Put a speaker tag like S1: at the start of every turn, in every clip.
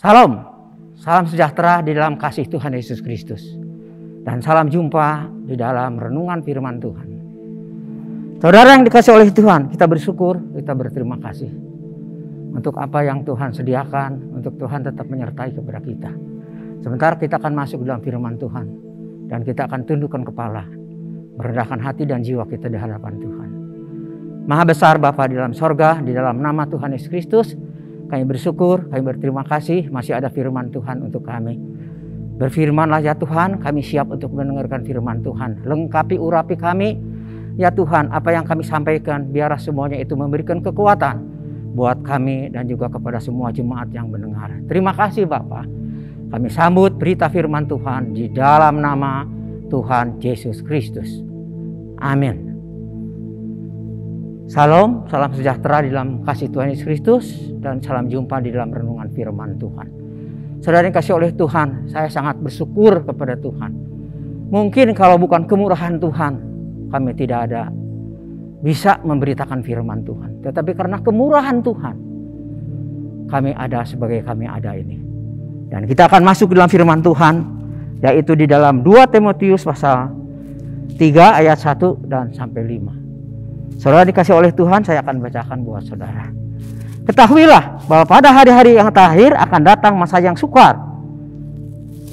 S1: Salam, salam sejahtera di dalam kasih Tuhan Yesus Kristus. Dan salam jumpa di dalam renungan firman Tuhan. Saudara yang dikasih oleh Tuhan, kita bersyukur, kita berterima kasih untuk apa yang Tuhan sediakan, untuk Tuhan tetap menyertai kepada kita. Sebentar kita akan masuk dalam firman Tuhan dan kita akan tundukkan kepala, merendahkan hati dan jiwa kita di hadapan Tuhan. Maha besar Bapa di dalam sorga, di dalam nama Tuhan Yesus Kristus, kami bersyukur, kami berterima kasih masih ada firman Tuhan untuk kami. Berfirmanlah ya Tuhan, kami siap untuk mendengarkan firman Tuhan. Lengkapi urapi kami, ya Tuhan, apa yang kami sampaikan, biarlah semuanya itu memberikan kekuatan buat kami dan juga kepada semua jemaat yang mendengar. Terima kasih Bapa. Kami sambut berita firman Tuhan di dalam nama Tuhan Yesus Kristus. Amin. Salam, salam sejahtera di dalam kasih Tuhan Yesus Kristus dan salam jumpa di dalam renungan firman Tuhan. Saudara yang kasih oleh Tuhan, saya sangat bersyukur kepada Tuhan. Mungkin kalau bukan kemurahan Tuhan, kami tidak ada bisa memberitakan firman Tuhan. Tetapi karena kemurahan Tuhan, kami ada sebagai kami ada ini. Dan kita akan masuk dalam firman Tuhan, yaitu di dalam 2 Timotius pasal 3 ayat 1 dan sampai 5. Saudara dikasih oleh Tuhan, saya akan bacakan buat saudara. Ketahuilah bahwa pada hari-hari yang terakhir akan datang masa yang sukar.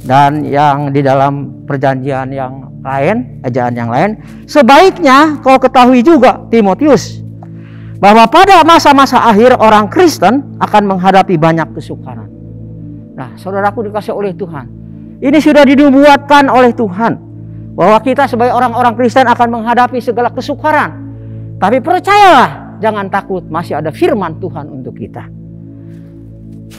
S1: Dan yang di dalam perjanjian yang lain, ejaan yang lain, sebaiknya kau ketahui juga Timotius, bahwa pada masa-masa akhir orang Kristen akan menghadapi banyak kesukaran. Nah, saudaraku dikasih oleh Tuhan, ini sudah dinubuatkan oleh Tuhan bahwa kita sebagai orang-orang Kristen akan menghadapi segala kesukaran. Tapi percayalah, jangan takut, masih ada firman Tuhan untuk kita.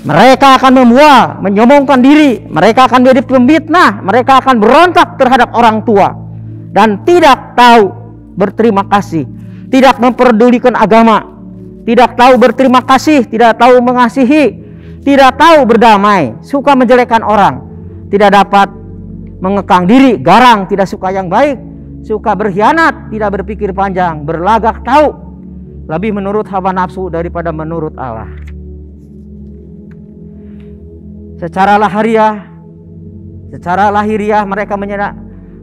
S1: Mereka akan membual, menyombongkan diri, mereka akan menjadi pemfitnah, mereka akan berontak terhadap orang tua dan tidak tahu berterima kasih, tidak memperdulikan agama, tidak tahu berterima kasih, tidak tahu mengasihi, tidak tahu berdamai, suka menjelekkan orang, tidak dapat mengekang diri, garang, tidak suka yang baik, suka berkhianat, tidak berpikir panjang, berlagak tahu, lebih menurut hawa nafsu daripada menurut Allah. Secara lahiriah mereka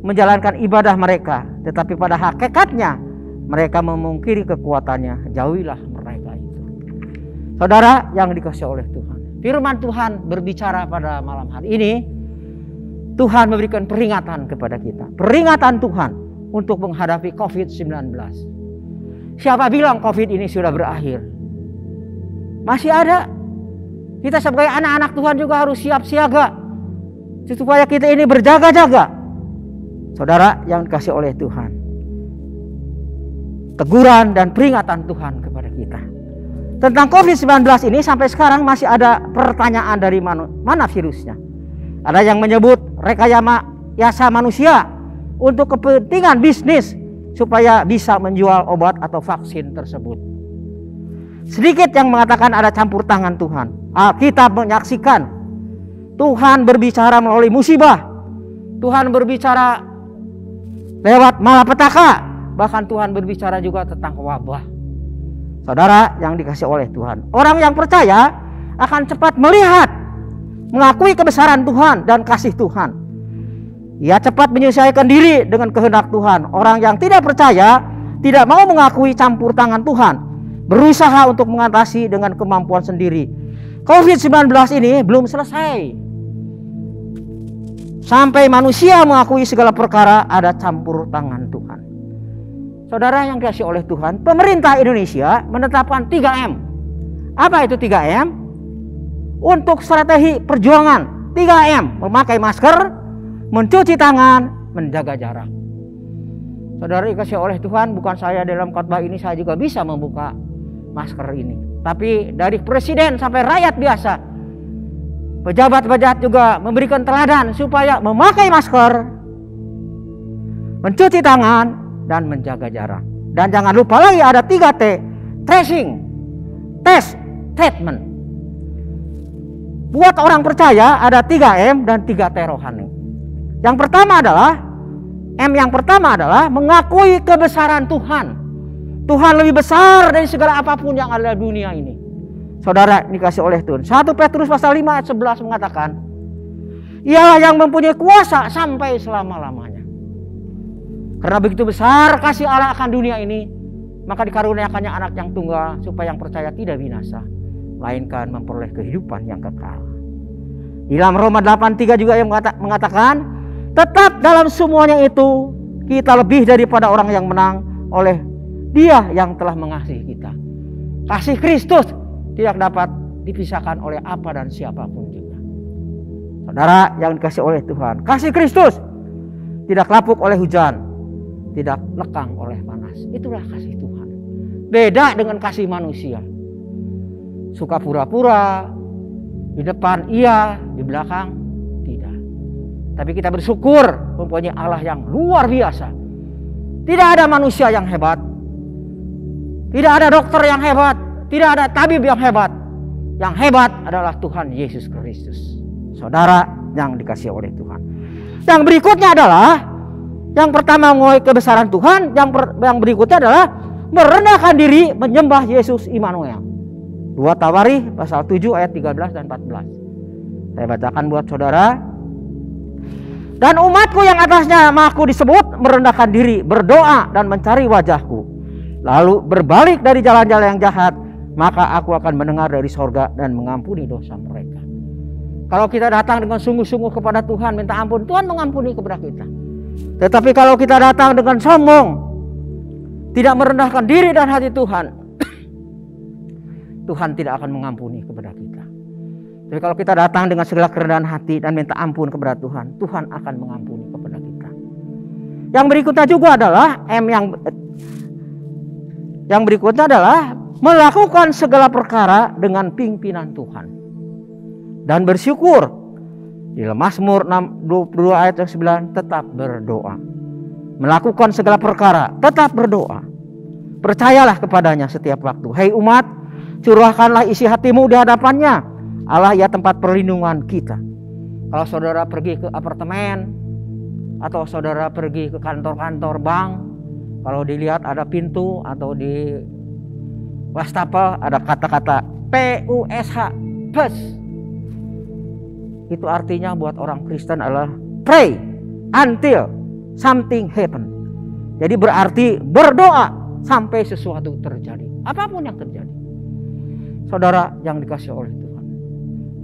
S1: menjalankan ibadah mereka, tetapi pada hakikatnya mereka memungkiri kekuatannya. Jauhilah mereka itu. Saudara yang dikasihi oleh Tuhan, firman Tuhan berbicara pada malam hari ini. Tuhan memberikan peringatan kepada kita, peringatan Tuhan untuk menghadapi COVID-19. Siapa bilang COVID ini sudah berakhir? Masih ada. Kita sebagai anak-anak Tuhan juga harus siap siaga supaya kita ini berjaga-jaga. Saudara yang dikasih oleh Tuhan, teguran dan peringatan Tuhan kepada kita tentang COVID-19 ini sampai sekarang masih ada pertanyaan dari mana virusnya. Ada yang menyebut rekayasa manusia untuk kepentingan bisnis supaya bisa menjual obat atau vaksin tersebut. Sedikit yang mengatakan ada campur tangan Tuhan. Alkitab menyaksikan Tuhan berbicara melalui musibah, Tuhan berbicara lewat malapetaka, bahkan Tuhan berbicara juga tentang wabah. Saudara yang dikasihi oleh Tuhan, orang yang percaya akan cepat melihat, mengakui kebesaran Tuhan dan kasih Tuhan. Ia cepat menyesuaikan diri dengan kehendak Tuhan. Orang yang tidak percaya, tidak mau mengakui campur tangan Tuhan, berusaha untuk mengatasi dengan kemampuan sendiri. COVID-19 ini belum selesai. Sampai manusia mengakui segala perkara ada campur tangan Tuhan. Saudara yang dikasihi oleh Tuhan, pemerintah Indonesia menetapkan 3M. Apa itu 3M? Untuk strategi perjuangan 3M, memakai masker, mencuci tangan, menjaga jarak. Saudara dikasihi oleh Tuhan, bukan saya dalam khotbah ini saya juga bisa membuka masker ini, tapi dari presiden sampai rakyat biasa, pejabat-pejabat juga memberikan teladan supaya memakai masker, mencuci tangan, dan menjaga jarak. Dan jangan lupa lagi ada 3T, tracing, test, treatment. Buat orang percaya ada 3M dan 3T rohani. Yang pertama adalah yang pertama adalah mengakui kebesaran Tuhan. Tuhan lebih besar dari segala apapun yang ada di dunia ini. Saudara dikasih oleh Tuhan. 1 Petrus pasal 5 ayat 11 mengatakan, Ialah yang mempunyai kuasa sampai selama-lamanya. Karena begitu besar kasih Allah akan dunia ini, maka dikaruniakannya anak yang tunggal, supaya yang percaya tidak binasa, melainkan memperoleh kehidupan yang kekal. Di dalam Roma 8:3 juga yang mengatakan, tetap dalam semuanya itu kita lebih daripada orang yang menang oleh Dia yang telah mengasihi kita. Kasih Kristus tidak dapat dipisahkan oleh apa dan siapapun juga. Saudara yang dikasih oleh Tuhan, kasih Kristus tidak lapuk oleh hujan, tidak lekang oleh panas. Itulah kasih Tuhan. Beda dengan kasih manusia. Suka pura-pura, di depan iya, di belakang tidak. Tapi kita bersyukur mempunyai Allah yang luar biasa. Tidak ada manusia yang hebat, tidak ada dokter yang hebat, tidak ada tabib yang hebat. Yang hebat adalah Tuhan Yesus Kristus. Saudara yang dikasih oleh Tuhan. Yang berikutnya adalah, yang pertama mengakui kebesaran Tuhan, yang berikutnya adalah merendahkan diri menyembah Yesus Immanuel. 2 Tawarikh pasal 7 ayat 13 dan 14. Saya bacakan buat saudara. Dan umatku yang atasnya namaku disebut merendahkan diri, berdoa dan mencari wajahku, lalu berbalik dari jalan-jalan yang jahat, maka aku akan mendengar dari sorga dan mengampuni dosa mereka. Kalau kita datang dengan sungguh-sungguh kepada Tuhan, minta ampun, Tuhan mengampuni kepada kita. Tetapi kalau kita datang dengan sombong, tidak merendahkan diri dan hati Tuhan, Tuhan tidak akan mengampuni kepada kita. Tapi kalau kita datang dengan segala kerendahan hati dan minta ampun kepada Tuhan, Tuhan akan mengampuni kepada kita. Yang berikutnya juga adalah yang berikutnya adalah melakukan segala perkara dengan pimpinan Tuhan dan bersyukur. Di Mazmur 22 ayat 9, tetap berdoa. Melakukan segala perkara, tetap berdoa. Percayalah kepadanya setiap waktu. Hai umat, curahkanlah isi hatimu di hadapannya. Allah ya tempat perlindungan kita. Kalau saudara pergi ke apartemen atau saudara pergi ke kantor-kantor bank, kalau dilihat ada pintu atau di wastafel ada kata-kata PUSH, PUS. Itu artinya buat orang Kristen adalah pray until something happen. Jadi berarti berdoa sampai sesuatu terjadi, apapun yang terjadi. Saudara yang dikasih oleh Tuhan,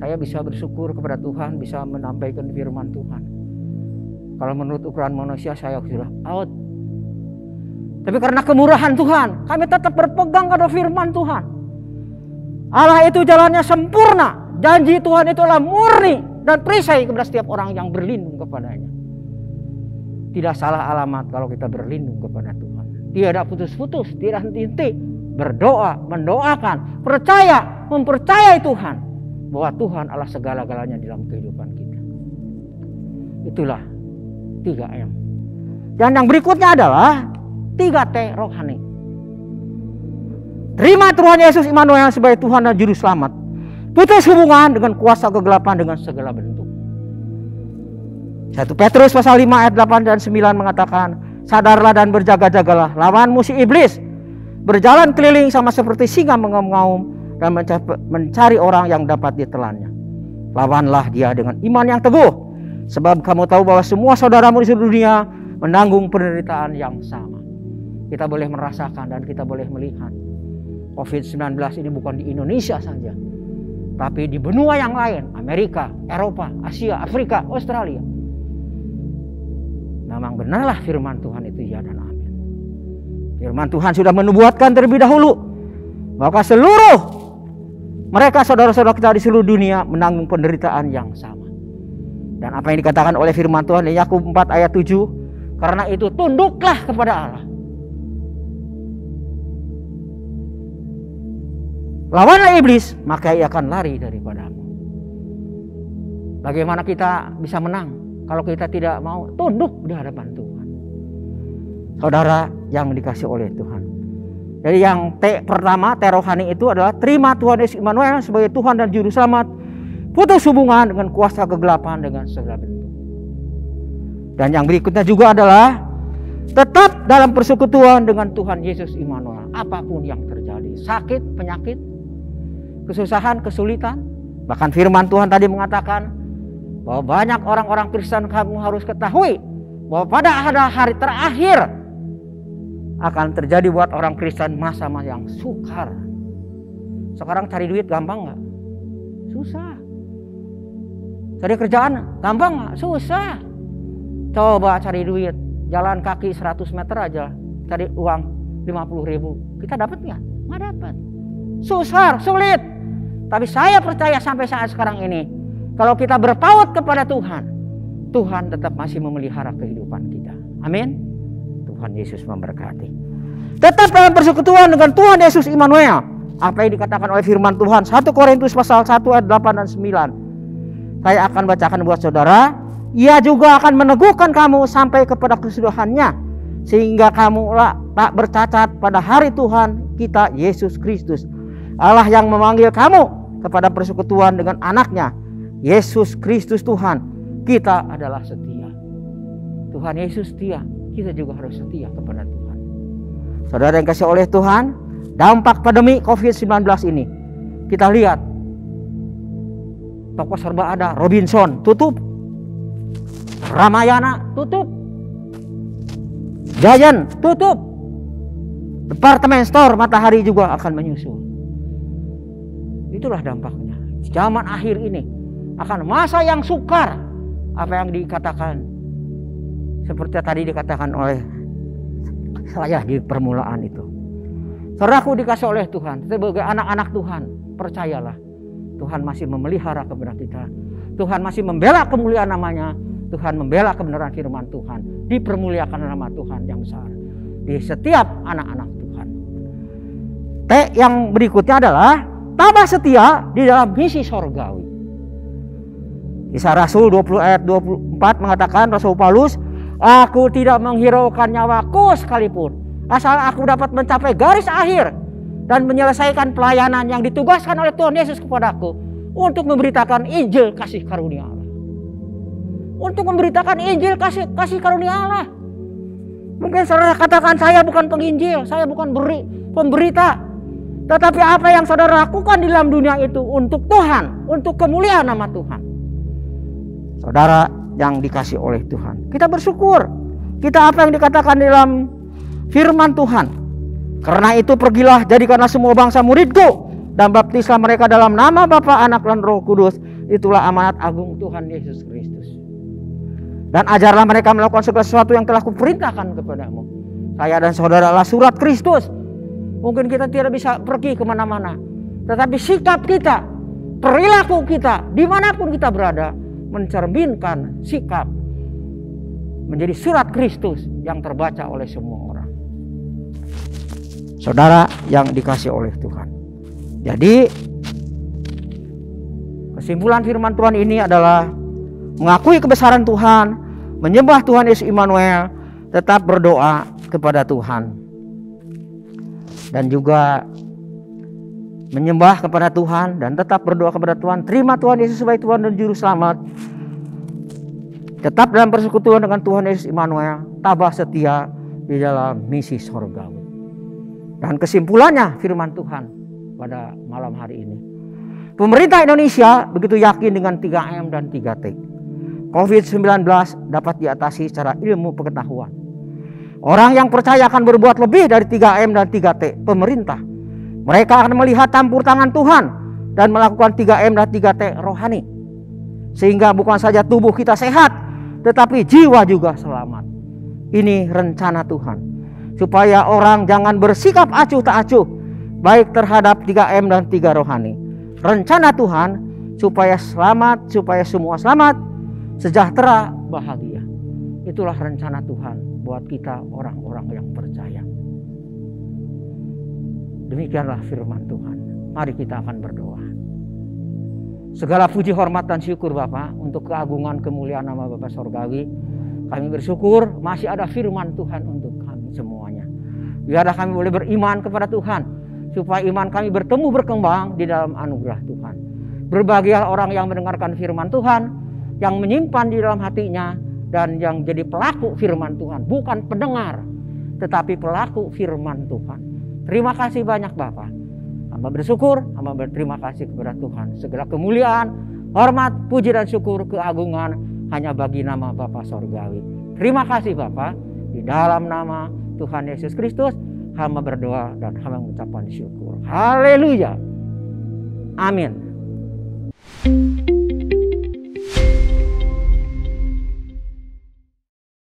S1: saya bisa bersyukur kepada Tuhan, bisa menyampaikan firman Tuhan. Kalau menurut ukuran manusia saya sudah out. Tapi karena kemurahan Tuhan, kami tetap berpegang pada firman Tuhan. Allah itu jalannya sempurna, janji Tuhan itu adalah murni dan perisai kepada setiap orang yang berlindung kepadanya. Tidak salah alamat kalau kita berlindung kepada Tuhan. Tidak putus-putus, tidak henti-henti. Berdoa, mendoakan, percaya, mempercayai Tuhan bahwa Tuhan adalah segala-galanya dalam kehidupan kita. Itulah 3M. Dan yang berikutnya adalah 3T rohani. Terima Tuhan Yesus Immanuel sebagai Tuhan dan Juru Selamat. Putus hubungan dengan kuasa kegelapan dengan segala bentuk. 1 Petrus pasal 5 ayat 8 dan 9 mengatakan, sadarlah dan berjaga-jagalah, lawanmu si iblis berjalan keliling sama seperti singa mengaum-ngaum dan mencari orang yang dapat ditelannya. Lawanlah dia dengan iman yang teguh, sebab kamu tahu bahwa semua saudaramu di seluruh dunia menanggung penderitaan yang sama. Kita boleh merasakan dan kita boleh melihat COVID-19 ini bukan di Indonesia saja, tapi di benua yang lain, Amerika, Eropa, Asia, Afrika, Australia. Memang benarlah firman Tuhan itu ya dan amin. Firman Tuhan sudah menubuatkan terlebih dahulu bahwa seluruh mereka saudara-saudara kita di seluruh dunia menanggung penderitaan yang sama. Dan apa yang dikatakan oleh firman Tuhan di Yakub 4 ayat 7, karena itu tunduklah kepada Allah. Lawanlah iblis, maka ia akan lari daripadamu. Bagaimana kita bisa menang kalau kita tidak mau tunduk di hadapan Tuhan? Saudara yang dikasih oleh Tuhan. Jadi yang T pertama, T rohani itu adalah terima Tuhan Yesus Immanuel sebagai Tuhan dan Juru Selamat. Putus hubungan dengan kuasa kegelapan dengan segala bentuk. Dan yang berikutnya juga adalah tetap dalam persekutuan dengan Tuhan Yesus Immanuel. Apapun yang terjadi, sakit, penyakit, kesusahan, kesulitan. Bahkan firman Tuhan tadi mengatakan bahwa banyak orang-orang Kristen, kamu harus ketahui bahwa pada hari terakhir akan terjadi buat orang Kristen masa-masa yang sukar. Sekarang cari duit gampang nggak? Susah. Cari kerjaan gampang nggak? Susah. Coba cari duit, jalan kaki 100 meter aja, cari uang 50.000. Kita dapat nggak? Nggak dapat. Susah, sulit. Tapi saya percaya sampai saat sekarang ini, kalau kita berpaut kepada Tuhan, Tuhan tetap masih memelihara kehidupan kita. Amin. Tuhan Yesus memberkati. Tetap dalam persekutuan dengan Tuhan Yesus Immanuel. Apa yang dikatakan oleh firman Tuhan 1 Korintus pasal 1 ayat 8 dan 9. Saya akan bacakan buat saudara. Ia juga akan meneguhkan kamu sampai kepada kesudahannya, sehingga kamulah tak bercacat pada hari Tuhan kita Yesus Kristus. Allah yang memanggil kamu kepada persekutuan dengan anaknya Yesus Kristus Tuhan. Kita adalah setia. Tuhan Yesus setia, kita juga harus setia kepada Tuhan. Saudara yang kasih oleh Tuhan, dampak pandemi COVID-19 ini, kita lihat toko serba ada, Robinson tutup, Ramayana tutup, Giant tutup, departemen store Matahari juga akan menyusul. Itulah dampaknya. Zaman akhir ini akan masa yang sukar. Apa yang dikatakan seperti tadi dikatakan oleh saya di permulaan itu. Saudaraku dikasih oleh Tuhan, sebagai anak-anak Tuhan, percayalah Tuhan masih memelihara kepada kita. Tuhan masih membela kemuliaan namanya. Tuhan membela kebenaran firman Tuhan. Dipermuliakan nama Tuhan yang besar di setiap anak-anak Tuhan. Yang berikutnya adalah tambah setia di dalam misi sorgawi. Kisah Rasul 20 ayat 24 mengatakan Rasul Paulus, aku tidak menghiraukan nyawaku sekalipun, asal aku dapat mencapai garis akhir dan menyelesaikan pelayanan yang ditugaskan oleh Tuhan Yesus kepadaku untuk memberitakan Injil kasih karunia Allah. Untuk memberitakan Injil kasih karunia Allah. Mungkin saudara katakan, saya bukan penginjil, saya bukan pemberita. Tetapi apa yang saudara lakukan di dalam dunia itu untuk Tuhan, untuk kemuliaan nama Tuhan. Saudara yang dikasih oleh Tuhan, kita bersyukur. Kita apa yang dikatakan di dalam firman Tuhan. Karena itu pergilah, jadikanlah semua bangsa muridku, dan baptislah mereka dalam nama Bapa, Anak, dan Roh Kudus. Itulah amanat agung Tuhan Yesus Kristus. Dan ajarlah mereka melakukan segala sesuatu yang telah kuperintahkan kepadamu. Saya dan saudara adalah surat Kristus. Mungkin kita tidak bisa pergi kemana-mana, tetapi sikap kita, perilaku kita, dimanapun kita berada, mencerminkan sikap menjadi surat Kristus yang terbaca oleh semua orang. Saudara yang dikasih oleh Tuhan. Jadi kesimpulan firman Tuhan ini adalah mengakui kebesaran Tuhan, menyembah Tuhan Yesus Immanuel, tetap berdoa kepada Tuhan, dan juga menyembah kepada Tuhan dan tetap berdoa kepada Tuhan. Terima Tuhan Yesus sebagai Tuhan dan Juru Selamat. Tetap dalam persekutuan dengan Tuhan Yesus Immanuel. Tabah setia di dalam misi sorgawi. Dan kesimpulannya firman Tuhan pada malam hari ini. Pemerintah Indonesia begitu yakin dengan 3M dan 3T. COVID-19 dapat diatasi secara ilmu pengetahuan. Orang yang percaya akan berbuat lebih dari 3M dan 3T. Pemerintah. Mereka akan melihat campur tangan Tuhan dan melakukan 3M dan 3T rohani. Sehingga bukan saja tubuh kita sehat, tetapi jiwa juga selamat. Ini rencana Tuhan. Supaya orang jangan bersikap acuh tak acuh, baik terhadap 3M dan 3 rohani. Rencana Tuhan supaya selamat, supaya semua selamat, sejahtera, bahagia. Itulah rencana Tuhan buat kita orang-orang yang percaya. Demikianlah firman Tuhan. Mari kita akan berdoa. Segala puji, hormat, dan syukur Bapa untuk keagungan kemuliaan nama Bapa Sorgawi. Kami bersyukur masih ada firman Tuhan untuk kami semuanya. Biarlah kami boleh beriman kepada Tuhan, supaya iman kami bertumbuh berkembang di dalam anugerah Tuhan. Berbahagialah orang yang mendengarkan firman Tuhan, yang menyimpan di dalam hatinya, dan yang jadi pelaku firman Tuhan. Bukan pendengar, tetapi pelaku firman Tuhan. Terima kasih banyak Bapa. Kami Hamba bersyukur, hamba berterima kasih kepada Tuhan. Segala kemuliaan, hormat, puji dan syukur, keagungan hanya bagi nama Bapa Sorgawi. Terima kasih Bapa. Di dalam nama Tuhan Yesus Kristus, hamba berdoa dan hamba mengucapkan syukur. Haleluya. Amin.